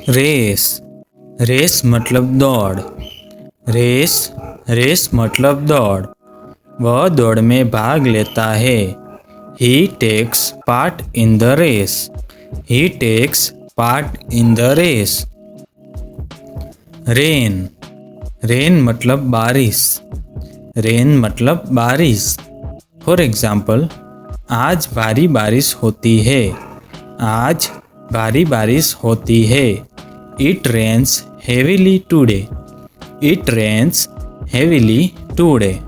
Race. Race मतलब दौड़। Race. Race मतलब दौड़। वह दौड़ में भाग लेता है। He takes part in the race. He takes part in the race. Rain. Rain मतलब बारिश। रेन मतलब बारिश। फॉर एग्जाम्पल, आज भारी बारिश होती है। आज भारी बारिश होती है। It rains heavily today. It rains heavily today.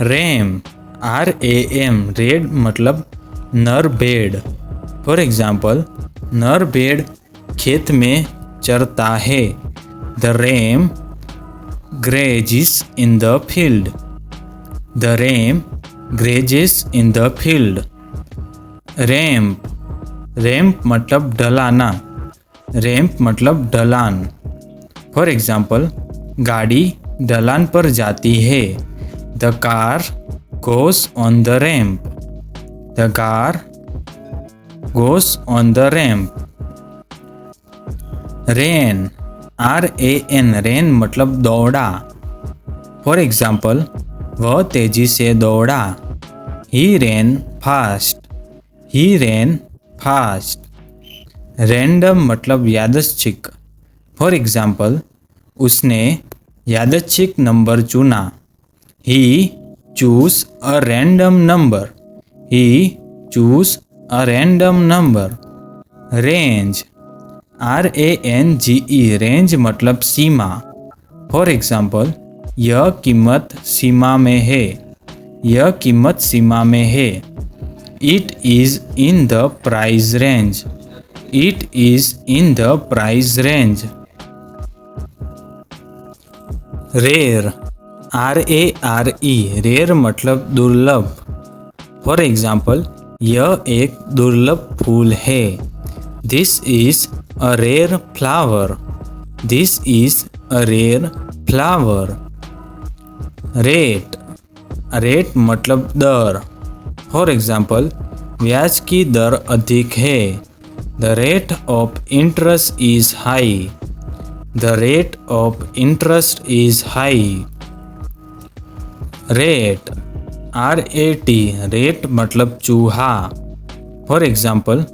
Ram. RAM रेड मतलब नर भेड़। फॉर एग्जाम्पल, नर भेड़ खेत में चरता है। The ram grazes in the field. The ram grazes in the field. Ramp. Ramp मतलब ढलाना। रैम्प मतलब ढलान। फॉर एग्जाम्पल, गाड़ी ढलान पर जाती है। The car goes on the ramp. The car goes on the ramp. Ran. RAN ran मतलब दौड़ा। फॉर एग्जाम्पल, वह तेजी से दौड़ा। He ran fast. He ran fast. Random मतलब यादृच्छिक। फॉर एग्जाम्पल, उसने यादृच्छिक नंबर चुना। He choose a random number. He choose a random number. Range. RANGE range मतलब सीमा। फॉर एग्जाम्पल, यह कीमत सीमा में है। यह कीमत सीमा में है। It is in the price range. It is in the price range. Rare. RARE rare मतलब दुर्लभ। फॉर एग्जाम्पल, यह एक दुर्लभ फूल है। This is a rare flower. This is a rare flower. Rate. Rate मतलब दर। फॉर एग्जाम्पल, ब्याज की दर अधिक है। The rate of interest is high. The rate of interest is high. Rate. RAT rat मतलब चूहा। फॉर एग्जाम्पल,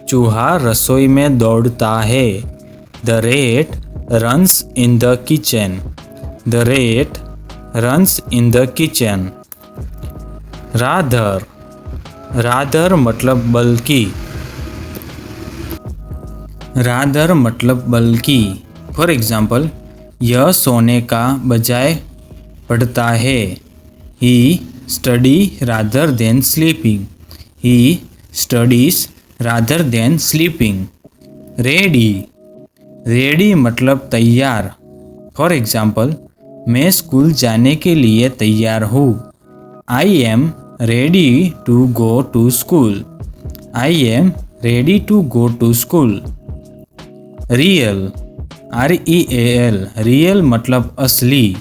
चूहा रसोई में दौड़ता है। The rate runs in the kitchen. The rate runs in the kitchen. Rather. Rather मतलब बल्कि। Rather मतलब बल्कि। फॉर एग्जाम्पल, यह सोने का बजाय पढ़ता है। He study rather than sleeping. He studies rather than sleeping. Ready. Ready मतलब तैयार। फॉर एग्जाम्पल, मैं स्कूल जाने के लिए तैयार हूँ। I am ready to go to school. I am ready to go to school. Real. REAL real मतलब असली।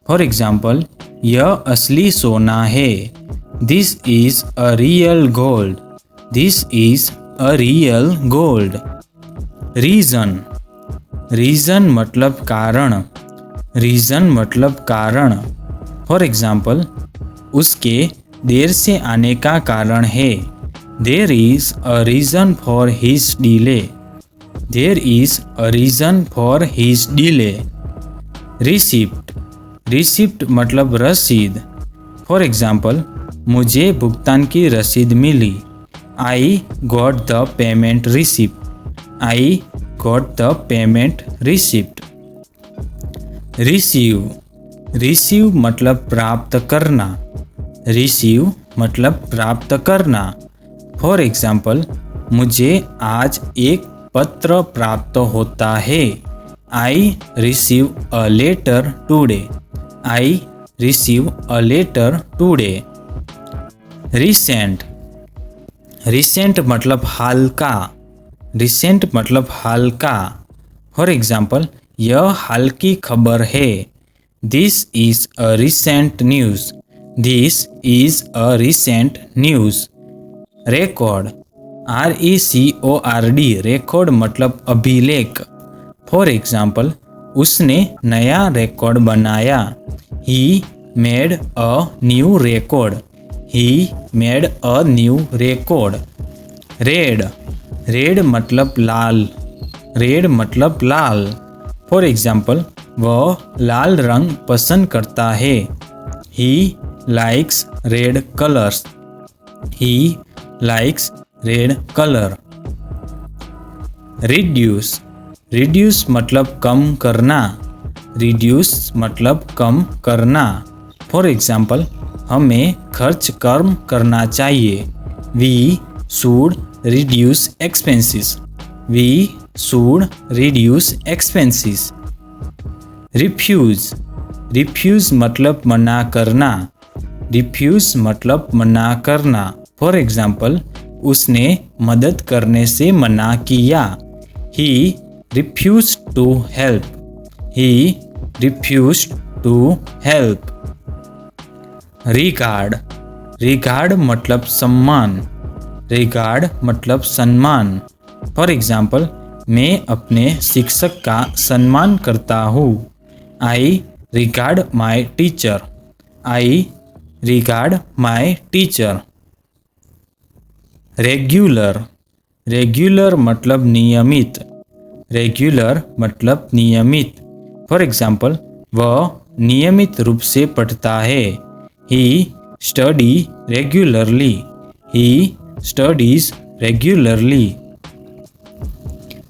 फॉर एग्जाम्पल, यह असली सोना है। This is a real gold. This is a real gold. Reason. Reason मतलब कारण। Reason मतलब कारण। फॉर एग्जाम्पल, उसके देर से आने का कारण है। There is a reason for his delay. There is a reason for his delay. Receipt. Receipt मतलब रसीद। फॉर एग्जाम्पल, मुझे भुगतान की रसीद मिली। I got the payment receipt. I got the payment receipt. Receive. Receive मतलब प्राप्त करना। रिसीव मतलब प्राप्त करना। फॉर एग्जाम्पल, मुझे आज एक पत्र प्राप्त होता है। I receive a letter today. I receive a letter today. Recent. Recent मतलब हाल का। रिसेंट मतलब हाल का। फॉर एग्जाम्पल, यह हाल की खबर है। This is a recent news. This is a recent news. Record. RECORD record मतलब अभिलेख। फॉर एग्जाम्पल, उसने नया रिकॉर्ड बनाया। He made a new record. He made a new record. Red, red मतलब लाल। रेड मतलब लाल। फॉर एग्जाम्पल, वह लाल रंग पसंद करता है। He likes red colours. He likes red colour. Reduce, reduce मतलब कम करना। रिड्यूस मतलब कम करना। फॉर एग्जाम्पल, हमें खर्च कम करना चाहिए। We should reduce expenses. We should reduce expenses. Refuse, refuse मतलब मना करना। रिफ्यूज मतलब मना करना। फॉर एग्जाम्पल, उसने मदद करने से मना किया। ही refused to help. He refused to help. Regard, regard मतलब सम्मान। regard मतलब सम्मान। फॉर एग्जाम्पल, मैं अपने शिक्षक का सम्मान करता हूँ। I regard my teacher. I regard my teacher. Regular, regular मतलब नियमित। रेगुलर मतलब नियमित। फॉर एग्जाम्पल, वह नियमित रूप से पढ़ता है। He study regularly. He studies regularly.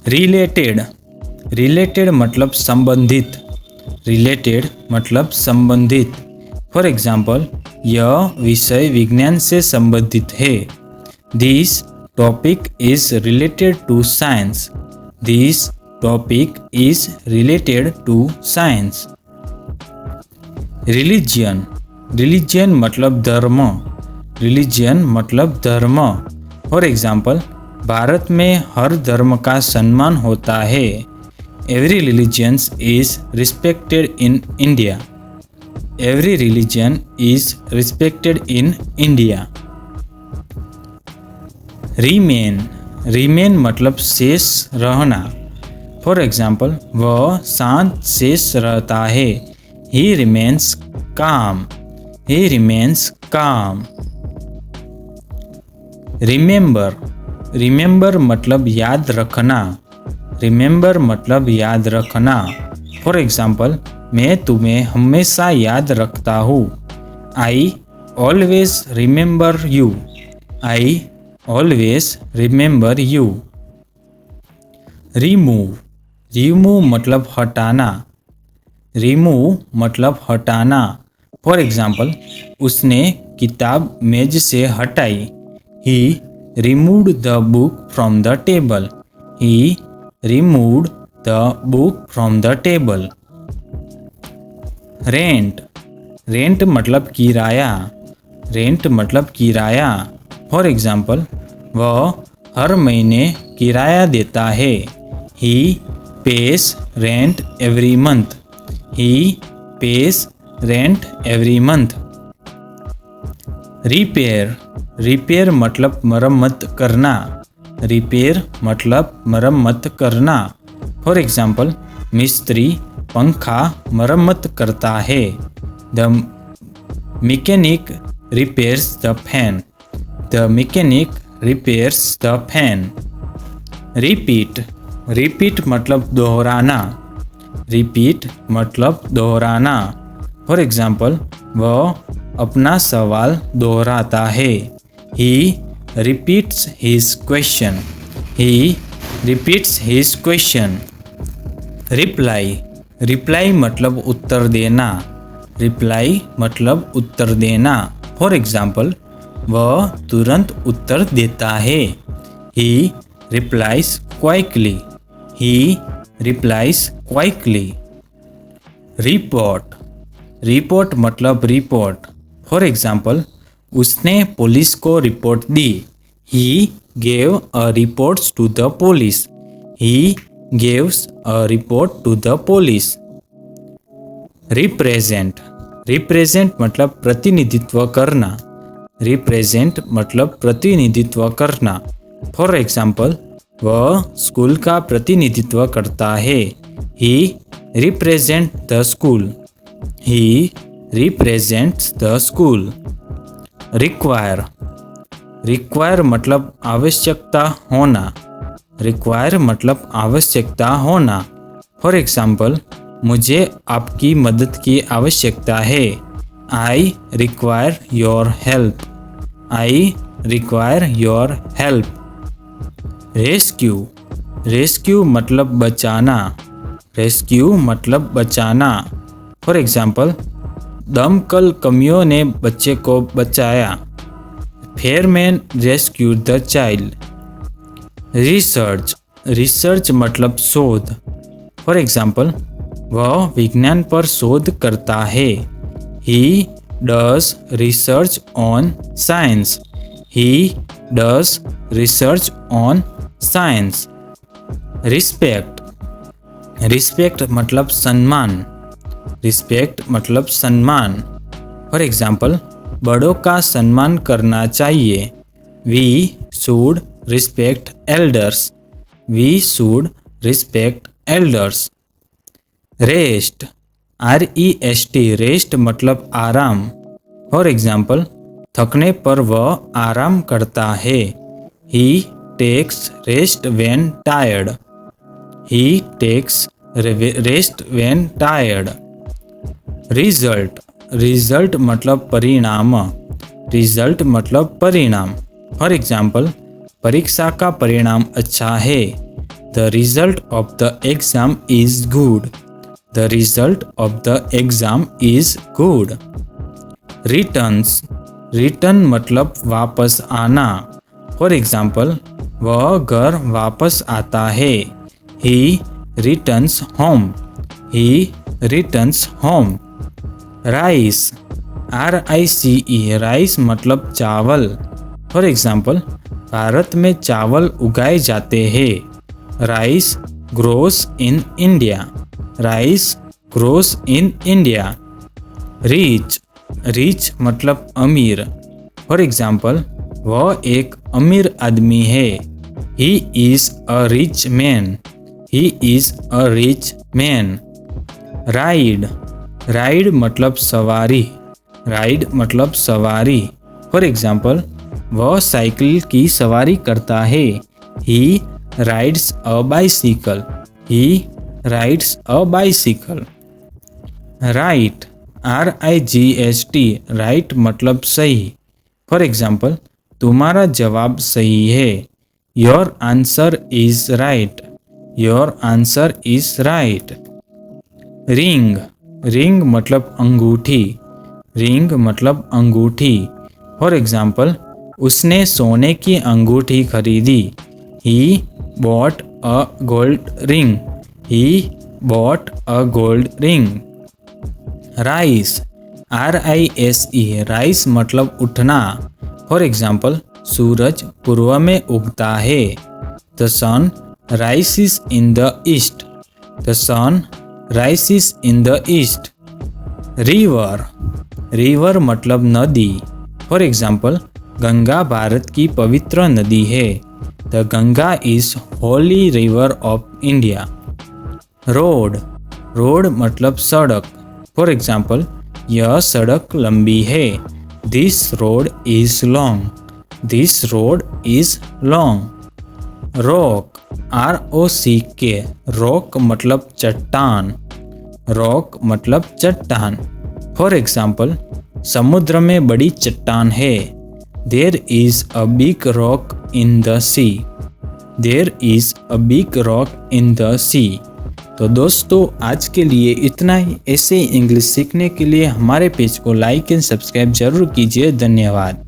Related, related मतलब संबंधित। रिलेटेड मतलब संबंधित। फॉर एग्जाम्पल, यह विषय विज्ञान से संबंधित है। This topic is related to science. This topic is related to science. Religion, religion मतलब धर्म। Religion मतलब धर्म। फॉर एग्जाम्पल, भारत में हर धर्म का सम्मान होता है। Every religion is respected in India. Every religion is respected in India. Remain, remain मतलब शेष रहना। फॉर एग्जाम्पल, वह शांत शेष रहता है। ही रिमेन्स काम। ही रिमेन्स काम। रिमेंबर, रिमेंबर मतलब याद रखना। रिमेंबर मतलब याद रखना। फॉर एग्जाम्पल, मैं तुम्हें हमेशा याद रखता हूँ। I always remember you. I always remember you. Remove, remove मतलब हटाना। रिमूव मतलब हटाना। फॉर एग्जाम्पल, उसने किताब मेज से हटाई। He removed the book from the table. He removed the book from the table. Rent, rent मतलब किराया। रेंट मतलब किराया। फॉर एग्जाम्पल, वह हर महीने किराया देता है। He pays rent every month. He pays rent every month. Repair, repair मतलब मरम्मत करना। रिपेयर मतलब मरम्मत करना। फॉर एग्जाम्पल, मिस्त्री पंखा मरम्मत करता है। The mechanic repairs the fan. The mechanic repairs the fan. Repeat, repeat मतलब दोहराना। Repeat मतलब दोहराना। फॉर एग्जाम्पल, वह अपना सवाल दोहराता है। He repeats his question. He repeats his question. Reply, reply मतलब उत्तर देना। Reply मतलब उत्तर देना। फॉर एग्जाम्पल, वह तुरंत उत्तर देता है। He replies quickly. He replies quickly. Report, report मतलब रिपोर्ट। फॉर एग्जाम्पल, उसने पुलिस को रिपोर्ट दी। He gave a report to the police. He gaves a report to the police. Represent, represent मतलब प्रतिनिधित्व करना। रिप्रेजेंट मतलब प्रतिनिधित्व करना। फॉर एग्जाम्पल, वह स्कूल का प्रतिनिधित्व करता है। He represent the school, he represents the school. Require, require मतलब आवश्यकता होना, रिक्वायर मतलब आवश्यकता होना। फॉर एग्जाम्पल, मुझे आपकी मदद की आवश्यकता है। I require your help, I require your help. Rescue, rescue मतलब बचाना, रेस्क्यू मतलब बचाना। फॉर एग्जाम्पल, दमकल कर्मियों ने बच्चे को बचाया। Fireman rescued the child. Research, research मतलब शोध। फॉर एग्जाम्पल, वह विज्ञान पर शोध करता है। He does research on science, he does research on science. Respect, respect मतलब सम्मान, रिस्पेक्ट मतलब सम्मान। फॉर एग्जाम्पल, बड़ों का सम्मान करना चाहिए। We should respect elders, we should respect elders. Rest, REST, rest मतलब आराम। फॉर एग्जाम्पल, थकने पर वह आराम करता है। He takes rest when tired, he takes rest when tired. Result, result मतलब परिणाम, रिजल्ट मतलब परिणाम। फॉर एग्जाम्पल, परीक्षा का परिणाम अच्छा है। The result of the exam is good, the result of the exam is good. Returns, return मतलब वापस आना। फॉर एग्जाम्पल, वह घर वापस आता है। ही रिटर्न्स होम, ही returns home. Rice, RICE, rice मतलब चावल। फॉर एग्जाम्पल, भारत में चावल उगाए जाते हैं। Rice grows in India, rice grows in India. Rich, rich मतलब अमीर। फॉर एग्जाम्पल, वह एक अमीर आदमी है। He is a rich man, he is a rich man. Ride, ride मतलब सवारी, राइड मतलब सवारी। फॉर एग्जाम्पल, वह साइकिल की सवारी करता है। He rides a bicycle, he rides a bicycle. Right, RIGHT, right मतलब सही। फॉर एग्जाम्पल, तुम्हारा जवाब सही है। Your answer is right, your answer is right. Ring, ring मतलब अंगूठी, रिंग मतलब अंगूठी। फॉर एग्जाम्पल, उसने सोने की अंगूठी खरीदी। He bought a gold ring, he bought a gold ring. Rise, RISE, rise मतलब उठना। फॉर एग्जाम्पल, सूरज पूर्व में उगता है। The sun rises in the east, the sun rises in the east. River, river मतलब नदी। फॉर एग्जाम्पल, गंगा भारत की पवित्र नदी है। The Ganga is Holi river of India. Road, road मतलब सड़क। फॉर एग्जाम्पल, यह सड़क लंबी है। This road is long, this road is long. Rock, ROCK, rock मतलब चट्टान, रॉक मतलब चट्टान। फॉर एग्जाम्पल, समुद्र में बड़ी चट्टान है। There is a big rock in the sea, there is a big rock in the sea. तो दोस्तों, आज के लिए इतना ही। ऐसे इंग्लिश सीखने के लिए हमारे पेज को लाइक एंड सब्सक्राइब जरूर कीजिए। धन्यवाद।